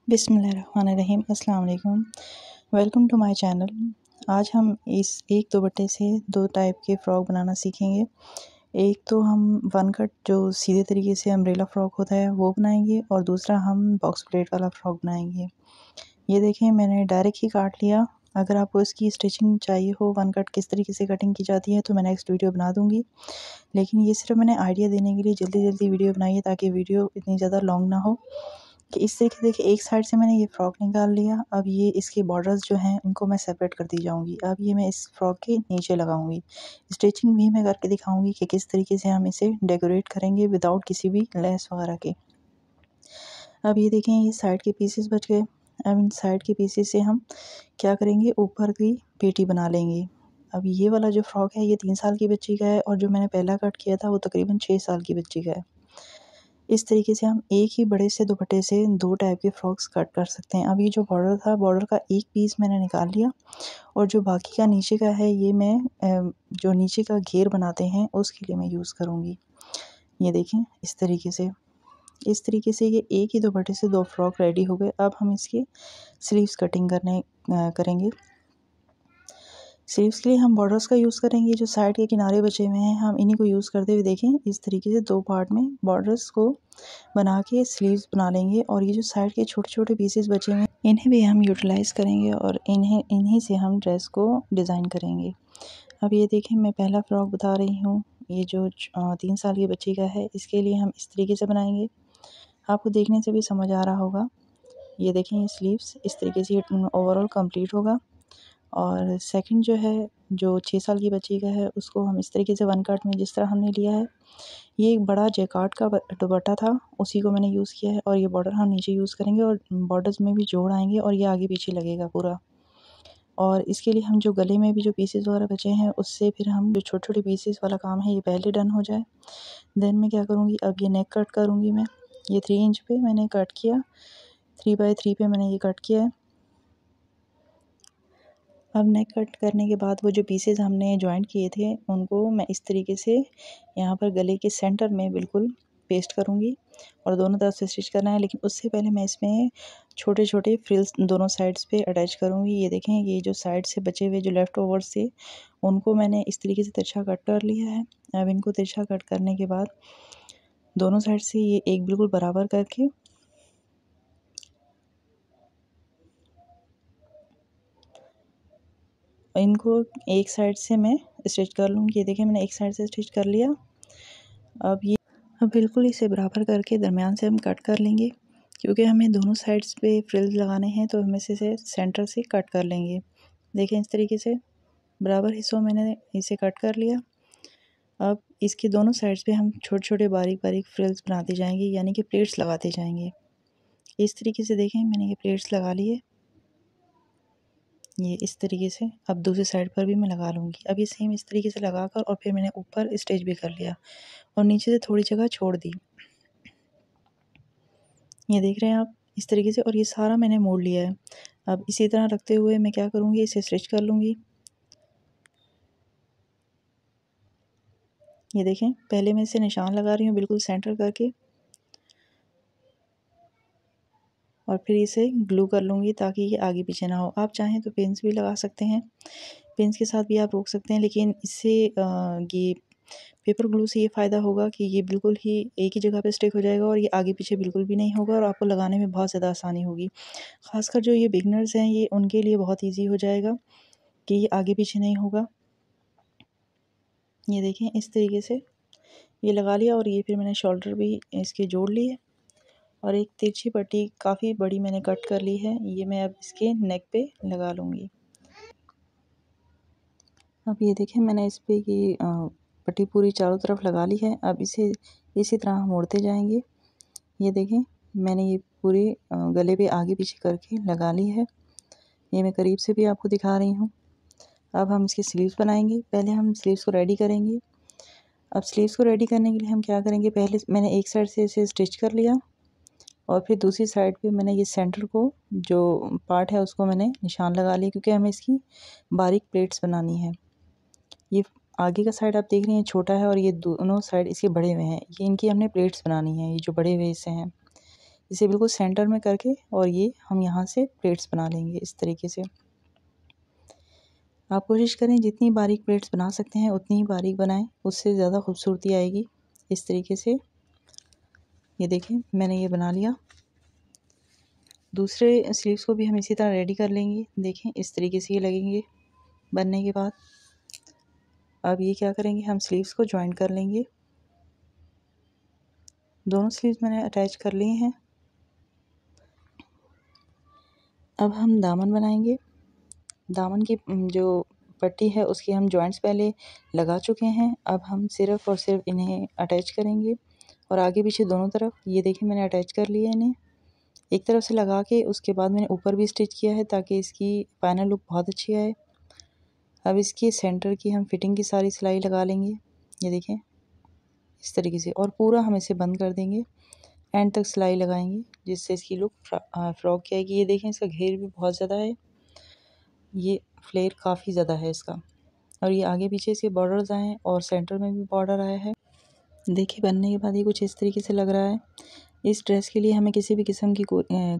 बिस्मिल्लाहिर्रहमानिर्रहीम अस्सलाम वालेकुम। Welcome to my channel. आज हम इस एक दुपट्टे से दो टाइप के फ़्रॉक बनाना सीखेंगे। एक तो हम वन कट जो सीधे तरीके से अम्ब्रेला फ़्रॉक होता है वो बनाएंगे, और दूसरा हम बॉक्स प्लेट वाला फ़्रॉक बनाएंगे। ये देखें, मैंने डायरेक्ट ही काट लिया। अगर आपको इसकी स्टिचिंग चाहिए हो, वन कट किस तरीके से कटिंग की जाती है, तो मैं नेक्स्ट वीडियो बना दूँगी। लेकिन ये सिर्फ मैंने आइडिया देने के लिए जल्दी जल्दी वीडियो बनाई है, ताकि वीडियो इतनी ज़्यादा लॉन्ग ना हो। कि इस तरीके देखिए, एक साइड से मैंने ये फ़्रॉक निकाल लिया। अब ये इसके बॉर्डर्स जो हैं इनको मैं सेपरेट करती जाऊँगी। अब ये मैं इस फ़्रॉक के नीचे लगाऊँगी। स्टिचिंग भी मैं करके दिखाऊँगी कि किस तरीके से हम इसे डेकोरेट करेंगे विदाउट किसी भी लेस वगैरह के। अब ये देखें, ये साइड के पीसेस बच गए। अब इन साइड के पीसेस से हम क्या करेंगे, ऊपर की पेटी बना लेंगे। अब ये वाला जो फ़्रॉक है ये 3 साल की बच्ची का है, और जो मैंने पहला कट किया था वो तकरीबन 6 साल की बच्ची का है। इस तरीके से हम एक ही बड़े से दुपट्टे से दो टाइप के फ़्रॉक्स कट कर सकते हैं। अब ये जो बॉर्डर था, बॉर्डर का एक पीस मैंने निकाल लिया, और जो बाकी का नीचे का है ये मैं जो नीचे का घेर बनाते हैं उसके लिए मैं यूज़ करूँगी। ये देखें, इस तरीके से ये एक ही दुपट्टे से दो फ़्रॉक रेडी हो गए। अब हम इसकी स्लीव्स कटिंग करेंगे। स्लीव्स के लिए हम बॉर्डर्स का यूज़ करेंगे। जो साइड के किनारे बचे हुए हैं हम इन्हीं को यूज़ करते हुए देखें, इस तरीके से दो पार्ट में बॉर्डर्स को बना के स्लीव्स बना लेंगे। और ये जो साइड के छोटे छोटे पीसेस बचे हुए हैं इन्हें भी हम यूटिलाइज़ करेंगे, और इन्हीं से हम ड्रेस को डिज़ाइन करेंगे। अब ये देखें, मैं पहला फ़्रॉक बता रही हूँ। ये जो 3 साल की बच्ची का है, इसके लिए हम इस तरीके से बनाएंगे। आपको देखने से भी समझ आ रहा होगा। ये देखें, ये स्लीव्स इस तरीके से ओवरऑल कंप्लीट होगा। और सेकंड जो है, जो 6 साल की बच्ची का है, उसको हम इस तरीके से वन कट में जिस तरह हमने लिया है। ये एक बड़ा जैकार्ड का दुपट्टा था, उसी को मैंने यूज़ किया है। और ये बॉर्डर हम नीचे यूज़ करेंगे, और बॉर्डर्स में भी जोड़ आएंगे, और ये आगे पीछे लगेगा पूरा। और इसके लिए हम जो गले में भी जो पीसेस वगैरह बचे हैं, उससे फिर हम जो छोटे छोटे पीसेस वाला काम है ये पहले डन हो जाए। देन मैं क्या करूँगी, अब ये नेक कट करूँगी मैं। ये 3 इंच पे मैंने कट किया, 3x3 पे मैंने ये कट किया है। अब नेक कट करने के बाद वो जो पीसेस हमने जॉइंट किए थे उनको मैं इस तरीके से यहाँ पर गले के सेंटर में बिल्कुल पेस्ट करूँगी, और दोनों तरफ से स्टिच करना है। लेकिन उससे पहले मैं इसमें छोटे छोटे फ्रिल्स दोनों साइड्स पे अटैच करूँगी। ये देखें, ये जो साइड से बचे हुए जो लेफ़्ट ओवर्स थे उनको मैंने इस तरीके से तिरछा कट कर लिया है। अब इनको तिरछा कट करने के बाद दोनों साइड से ये एक बिल्कुल बराबर करके इनको एक साइड से मैं स्टिच कर लूँगी। ये देखिए, मैंने एक साइड से स्टिच कर लिया। अब बिल्कुल इसे बराबर करके दरमियान से हम कट कर लेंगे, क्योंकि हमें दोनों साइड्स पे फ्रिल्स लगाने हैं, तो हम इसे सेंटर से कट कर लेंगे। देखें, इस तरीके से बराबर हिस्सों में मैंने इसे कट कर लिया। अब इसके दोनों साइड्स पे हम छोटे छोटे बारीक बारीक फ्रिल्स बनाते जाएंगे, यानी कि प्लेट्स लगाते जाएंगे। इस तरीके से देखें, मैंने ये प्लेट्स लगा लिए। ये इस तरीके से अब दूसरी साइड पर भी मैं लगा लूँगी। अब ये सेम इस तरीके से लगाकर, और फिर मैंने ऊपर स्टिच भी कर लिया, और नीचे से थोड़ी जगह छोड़ दी। ये देख रहे हैं आप, इस तरीके से। और ये सारा मैंने मोड़ लिया है। अब इसी तरह रखते हुए मैं क्या करूँगी, इसे स्टिच कर लूँगी। ये देखें, पहले मैं इसे निशान लगा रही हूँ बिल्कुल सेंटर करके, और फिर इसे ग्लू कर लूँगी ताकि ये आगे पीछे ना हो। आप चाहें तो पिन्स भी लगा सकते हैं, पिन्स के साथ भी आप रोक सकते हैं। लेकिन इससे ये पेपर ग्लू से ये फ़ायदा होगा कि ये बिल्कुल ही एक ही जगह पे स्टिक हो जाएगा, और ये आगे पीछे बिल्कुल भी नहीं होगा, और आपको लगाने में बहुत ज़्यादा आसानी होगी। ख़ासकर जो ये बिगनर्स हैं, ये उनके लिए बहुत ईजी हो जाएगा कि ये आगे पीछे नहीं होगा। ये देखें, इस तरीके से ये लगा लिया, और ये फिर मैंने शोल्डर भी इसके जोड़ लिए, और एक तिरछी पट्टी काफ़ी बड़ी मैंने कट कर ली है। ये मैं अब इसके नेक पे लगा लूँगी। अब ये देखें, मैंने इस पे ये पट्टी पूरी चारों तरफ लगा ली है। अब इसे इसी तरह हम मोड़ते जाएंगे। ये देखें, मैंने ये पूरी गले पे आगे पीछे करके लगा ली है। ये मैं करीब से भी आपको दिखा रही हूँ। अब हम इसकी स्लीव्स बनाएंगे। पहले हम स्लीव्स को रेडी करेंगे। अब स्लीव्स को रेडी करने के लिए हम क्या करेंगे, पहले मैंने एक साइड से इसे स्टिच कर लिया, और फिर दूसरी साइड पे मैंने ये सेंटर को जो पार्ट है उसको मैंने निशान लगा लिया, क्योंकि हमें इसकी बारीक प्लेट्स बनानी है। ये आगे का साइड आप देख रहे हैं छोटा है, और ये दोनों साइड इसके बड़े हुए हैं। ये इनकी हमने प्लेट्स बनानी है, ये जो बड़े हुए हिस्से हैं इसे बिल्कुल सेंटर में करके और ये हम यहाँ से प्लेट्स बना लेंगे इस तरीके से। आप कोशिश करें जितनी बारीक प्लेट्स बना सकते हैं उतनी ही बारीक बनाएं, उससे ज़्यादा खूबसूरती आएगी। इस तरीके से ये देखें मैंने ये बना लिया। दूसरे स्लीव्स को भी हम इसी तरह रेडी कर लेंगे। देखें इस तरीके से ये लगेंगे बनने के बाद। अब ये क्या करेंगे, हम स्लीव्स को जॉइन कर लेंगे। दोनों स्लीव्स मैंने अटैच कर लिए हैं। अब हम दामन बनाएंगे। दामन की जो पट्टी है उसकी हम जॉइंट्स पहले लगा चुके हैं। अब हम सिर्फ़ और सिर्फ इन्हें अटैच करेंगे और आगे पीछे दोनों तरफ। ये देखिए मैंने अटैच कर लिया इन्हें एक तरफ से लगा के, उसके बाद मैंने ऊपर भी स्टिच किया है ताकि इसकी फाइनल लुक बहुत अच्छी आए। अब इसकी सेंटर की हम फिटिंग की सारी सिलाई लगा लेंगे। ये देखें इस तरीके से, और पूरा हम इसे बंद कर देंगे। एंड तक सिलाई लगाएंगे जिससे इसकी लुक फ्रॉक की आएगी। ये देखें इसका घेर भी बहुत ज़्यादा है, ये फ्लेयर काफ़ी ज़्यादा है इसका, और ये आगे पीछे इसके बॉर्डर्स आए हैं और सेंटर में भी बॉर्डर आया है। देखिए बनने के बाद ये कुछ इस तरीके से लग रहा है। इस ड्रेस के लिए हमें किसी भी किस्म की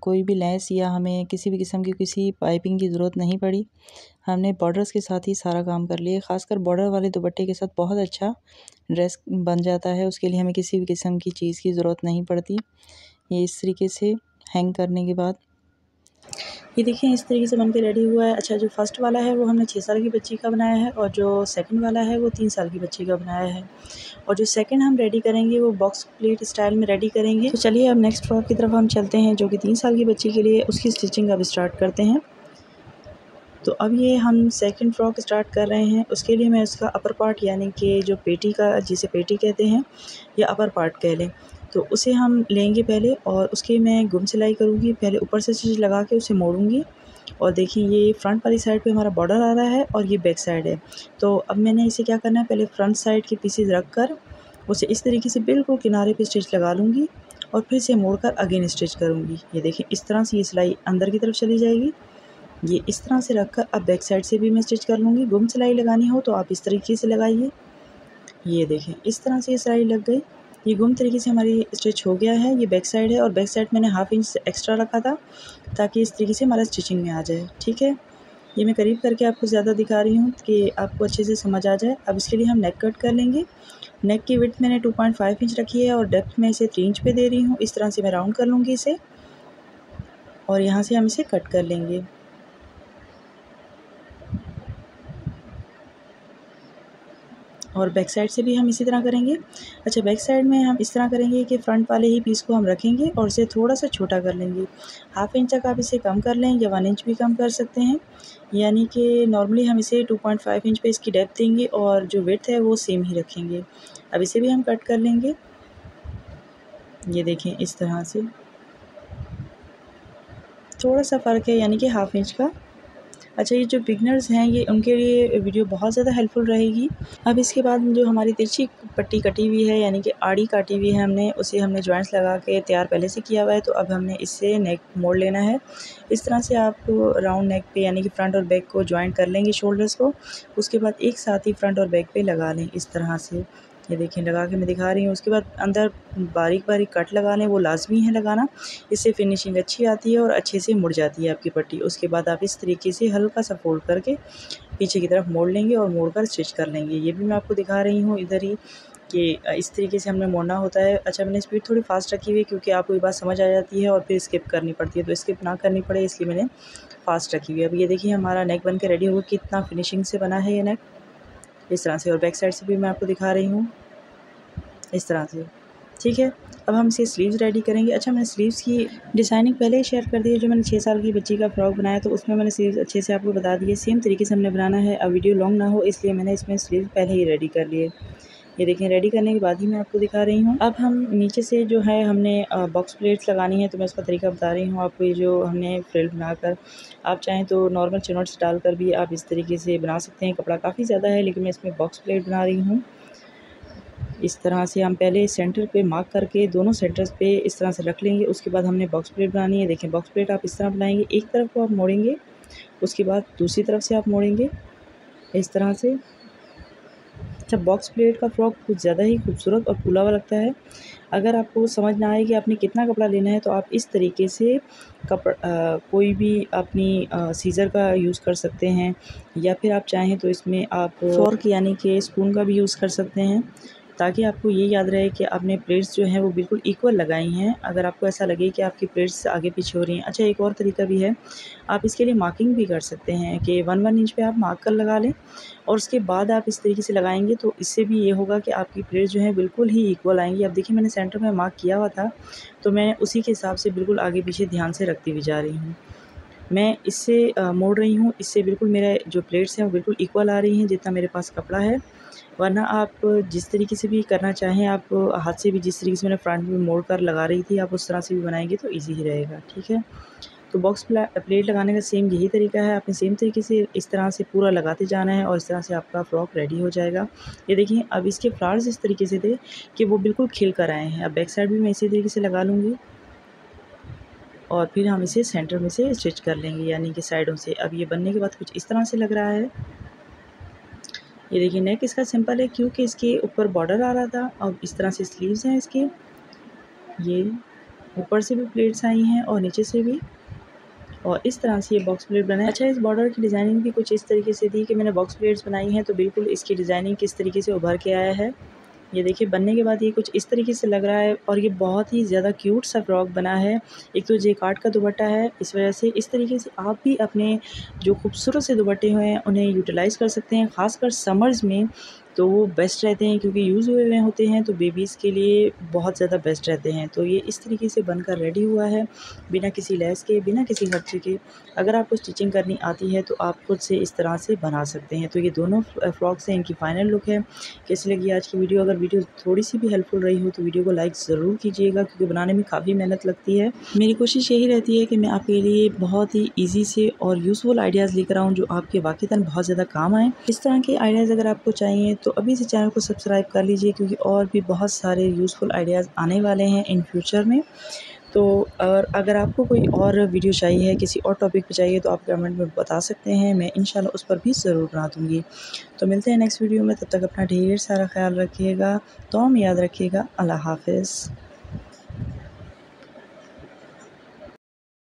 कोई भी लेस या हमें किसी भी किस्म की किसी पाइपिंग की ज़रूरत नहीं पड़ी। हमने बॉर्डर्स के साथ ही सारा काम कर लिया। ख़ासकर बॉर्डर वाले दुपट्टे के साथ बहुत अच्छा ड्रेस बन जाता है, उसके लिए हमें किसी भी किस्म की चीज़ की ज़रूरत नहीं पड़ती। ये इस तरीके से हैंग करने के बाद ये देखिए इस तरीके से बन के रेडी हुआ है। अच्छा, जो फर्स्ट वाला है वो हमने 6 साल की बच्ची का बनाया है और जो सेकंड वाला है वो 3 साल की बच्ची का बनाया है। और जो सेकंड हम रेडी करेंगे वो बॉक्स प्लेट स्टाइल में रेडी करेंगे। तो चलिए अब नेक्स्ट फ्रॉक की तरफ हम चलते हैं जो कि 3 साल की बच्ची के लिए, उसकी स्टिचिंग अब स्टार्ट करते हैं। तो अब ये हम सेकंड फ्रॉक स्टार्ट कर रहे हैं। उसके लिए मैं इसका अपर पार्ट यानी कि जो पेटी का, जिसे पेटी कहते हैं या अपर पार्ट कह लें, तो उसे हम लेंगे पहले और उसकी मैं गुम सिलाई करूँगी। पहले ऊपर से स्टिच लगा के उसे मोड़ूँगी और देखिए ये फ्रंट वाली साइड पे हमारा बॉर्डर आ रहा है और ये बैक साइड है। तो अब मैंने इसे क्या करना है, पहले फ्रंट साइड के पीसेज रख कर उसे इस तरीके से बिल्कुल किनारे पे स्टिच लगा लूँगी और फिर से मोड़कर अगेन स्टिच करूँगी। ये देखिए इस तरह से ये सिलाई अंदर की तरफ चली जाएगी। ये इस तरह से रखकर अब बैक साइड से भी मैं स्टिच कर लूँगी। गुम सिलाई लगानी हो तो आप इस तरीके से लगाइए। ये देखें इस तरह से ये सिलाई लग गई। ये गुम तरीके से हमारी स्टिच हो गया है। ये बैक साइड है और बैक साइड मैंने हाफ इंच एक्स्ट्रा रखा था ताकि इस तरीके से हमारा स्टिचिंग में आ जाए। ठीक है, ये मैं करीब करके आपको ज़्यादा दिखा रही हूँ कि आपको अच्छे से समझ आ जाए। अब इसके लिए हम नेक कट कर लेंगे। नेक की विड्थ मैंने 2.5 इंच रखी है और डेप्थ में इसे 3 इंच पे दे रही हूँ। इस तरह से मैं राउंड कर लूँगी इसे और यहाँ से हम इसे कट कर लेंगे। और बैक साइड से भी हम इसी तरह करेंगे। अच्छा, बैक साइड में हम इस तरह करेंगे कि फ़्रंट वाले ही पीस को हम रखेंगे और इसे थोड़ा सा छोटा कर लेंगे। हाफ इंच तक आप इसे कम कर लें या 1 इंच भी कम कर सकते हैं। यानी कि नॉर्मली हम इसे 2.5 इंच पे इसकी डेप्थ देंगे और जो विड्थ है वो सेम ही रखेंगे। अब इसे भी हम कट कर लेंगे। ये देखें इस तरह से थोड़ा सा फ़र्क है यानी कि हाफ इंच का। अच्छा, ये जो बिगनर्स हैं ये उनके लिए वीडियो बहुत ज़्यादा हेल्पफुल रहेगी। अब इसके बाद जो हमारी तिरछी पट्टी कटी हुई है यानी कि आड़ी काटी हुई है हमने, उसे हमने जॉइंट्स लगा के तैयार पहले से किया हुआ है। तो अब हमने इससे नेक मोड़ लेना है। इस तरह से आप राउंड नेक पे यानी कि फ्रंट और बैक को जॉइंट कर लेंगे शोल्डर्स को। उसके बाद एक साथ ही फ्रंट और बैक पे लगा लें इस तरह से। ये देखिए लगा के मैं दिखा रही हूँ। उसके बाद अंदर बारीक बारीक कट लगा लें, वो लाजमी है लगाना। इससे फिनिशिंग अच्छी आती है और अच्छे से मुड़ जाती है आपकी पट्टी। उसके बाद आप इस तरीके से हल्का सा फोल्ड करके पीछे की तरफ मोड़ लेंगे और मोड़ कर स्टिच कर लेंगे। ये भी मैं आपको दिखा रही हूँ इधर ही कि इस तरीके से हमने मोड़ना होता है। अच्छा, मैंने स्पीड थोड़ी फास्ट रखी हुई है क्योंकि आपको ये बात समझ आ जाती है और फिर स्किप करनी पड़ती है, तो स्किप ना करनी पड़े इसलिए मैंने फास्ट रखी हुई है। अब ये देखिए हमारा नेक बन के रेडी होगा। कितना फिनिशिंग से बना है ये नेक इस तरह से, और बैक साइड से भी मैं आपको दिखा रही हूँ इस तरह से। ठीक है, अब हम इसे स्लीव्स रेडी करेंगे। अच्छा, मैंने स्लीव्स की डिज़ाइनिंग पहले ही शेयर कर दी है। जो मैंने 6 साल की बच्ची का फ्रॉक बनाया तो उसमें मैंने स्लीव्स अच्छे से आपको बता दिए। सेम तरीके से हमने बनाना है। अब वीडियो लॉन्ग ना हो इसलिए मैंने इसमें स्लीव्स पहले ही रेडी कर लिए। ये देखें रेडी करने के बाद ही मैं आपको दिखा रही हूँ। अब हम नीचे से जो है हमने बॉक्स प्लेट्स लगानी है, तो मैं उसका तरीका बता रही हूँ आपको। ये जो हमने फ्रिल बनाकर, आप चाहें तो नॉर्मल चिनोट्स डालकर भी आप इस तरीके से बना सकते हैं। कपड़ा काफ़ी ज़्यादा है लेकिन मैं इसमें बॉक्स प्लेट बना रही हूँ। इस तरह से हम पहले सेंटर पे मार्क करके दोनों सेंटर्स पे इस तरह से रख लेंगे। उसके बाद हमने बॉक्स प्लेट बनानी है। देखें बॉक्स प्लेट आप इस तरह बनाएंगे, एक तरफ को आप मोड़ेंगे, उसके बाद दूसरी तरफ से आप मोड़ेंगे इस तरह से। अच्छा, बॉक्स प्लेट का फ़्रॉक कुछ ज़्यादा ही खूबसूरत और फूला हुआ लगता है। अगर आपको समझ ना आए कि आपने कितना कपड़ा लेना है तो आप इस तरीके से कोई भी अपनी सीज़र का यूज़ कर सकते हैं, या फिर आप चाहें तो इसमें आप फ़ोर्क यानी कि स्पून का भी यूज़ कर सकते हैं, ताकि आपको ये याद रहे कि आपने प्लेट्स जो हैं वो बिल्कुल इक्वल लगाई हैं। अगर आपको ऐसा लगे कि आपकी प्लेट्स आगे पीछे हो रही हैं। अच्छा, एक और तरीका भी है, आप इसके लिए मार्किंग भी कर सकते हैं कि 1-1 इंच पे आप मार्क कर लगा लें और उसके बाद आप इस तरीके से लगाएंगे तो इससे भी ये होगा कि आपकी प्लेट्स जो हैं बिल्कुल ही इक्वल आएंगी। अब देखिए, मैंने सेंटर में मार्क किया हुआ था, तो मैं उसी के हिसाब से बिल्कुल आगे पीछे ध्यान से रखती हुई जा रही हूँ। मैं इससे मोड़ रही हूँ, इससे बिल्कुल मेरे जो प्लेट्स हैं वो बिल्कुल इक्वल आ रही हैं जितना मेरे पास कपड़ा है। वरना आप जिस तरीके से भी करना चाहें, आप हाथ से भी, जिस तरीके से मैंने फ्रंट में मोड़ कर लगा रही थी, आप उस तरह से भी बनाएंगे तो ईजी ही रहेगा। ठीक है, तो बॉक्स प्लेट लगाने का सेम यही तरीका है। आपने सेम तरीके से इस तरह से पूरा लगाते जाना है और इस तरह से आपका फ़्रॉक रेडी हो जाएगा। ये देखिए, अब इसके फ्लावर्स इस तरीके से थे कि वो बिल्कुल खिल कर आए हैं। अब बैक साइड भी मैं इसी तरीके से लगा लूँगी और फिर हम इसे सेंटर में से स्टिच कर लेंगे, यानी कि साइडों से। अब ये बनने के बाद कुछ इस तरह से लग रहा है। ये देखिए, नेक इसका सिंपल है क्योंकि इसके ऊपर बॉर्डर आ रहा था। अब इस तरह से स्लीव्स हैं इसके, ये ऊपर से भी प्लेट्स आई हैं और नीचे से भी, और इस तरह से ये बॉक्स प्लेट बना है। अच्छा, इस बॉर्डर की डिज़ाइनिंग भी कुछ इस तरीके से थी कि मैंने बॉक्स प्लेट्स बनाई हैं तो बिल्कुल इसकी डिज़ाइनिंग किस तरीके से उभर के आया है। ये देखिए, बनने के बाद ये कुछ इस तरीके से लग रहा है और ये बहुत ही ज़्यादा क्यूट सा फ्रॉक बना है। एक तो जेकार्ड का दुपट्टा है, इस वजह से इस तरीके से आप भी अपने जो खूबसूरत से दुपट्टे हैं उन्हें यूटिलाइज़ कर सकते हैं। ख़ासकर समर्स में तो वो बेस्ट रहते हैं क्योंकि यूज़ हुए हुए होते हैं, तो बेबीज़ के लिए बहुत ज़्यादा बेस्ट रहते हैं। तो ये इस तरीके से बनकर रेडी हुआ है, बिना किसी लेस के, बिना किसी खर्चे के। अगर आपको स्टिचिंग करनी आती है तो आप खुद से इस तरह से बना सकते हैं। तो ये दोनों फ्रॉक्स हैं, इनकी फ़ाइनल लुक है। कैसी लगी आज की वीडियो? अगर वीडियो थोड़ी-सी भी हेल्पफुल रही हो तो वीडियो को लाइक ज़रूर कीजिएगा, क्योंकि बनाने में काफ़ी मेहनत लगती है। मेरी कोशिश यही रहती है कि मैं आपके लिए बहुत ही ईज़ी से और यूज़फुल आइडियाज़ लेकर आऊँ जो आपके वाक़ईतन बहुत ज़्यादा काम आएँ। इस तरह के आइडियाज़ अगर आपको चाहिए तो अभी से चैनल को सब्सक्राइब कर लीजिए, क्योंकि और भी बहुत सारे यूज़फुल आइडियाज़ आने वाले हैं इन फ्यूचर में। तो और अगर आपको कोई और वीडियो चाहिए है, किसी और टॉपिक पे चाहिए, तो आप कमेंट में बता सकते हैं, मैं इंशाल्लाह उस पर भी ज़रूर बना दूँगी। तो मिलते हैं नेक्स्ट वीडियो में, तब तक अपना ढेर सारा ख़्याल रखिएगा। दुआ में याद रखिएगा। अल्लाह हाफ़िज़।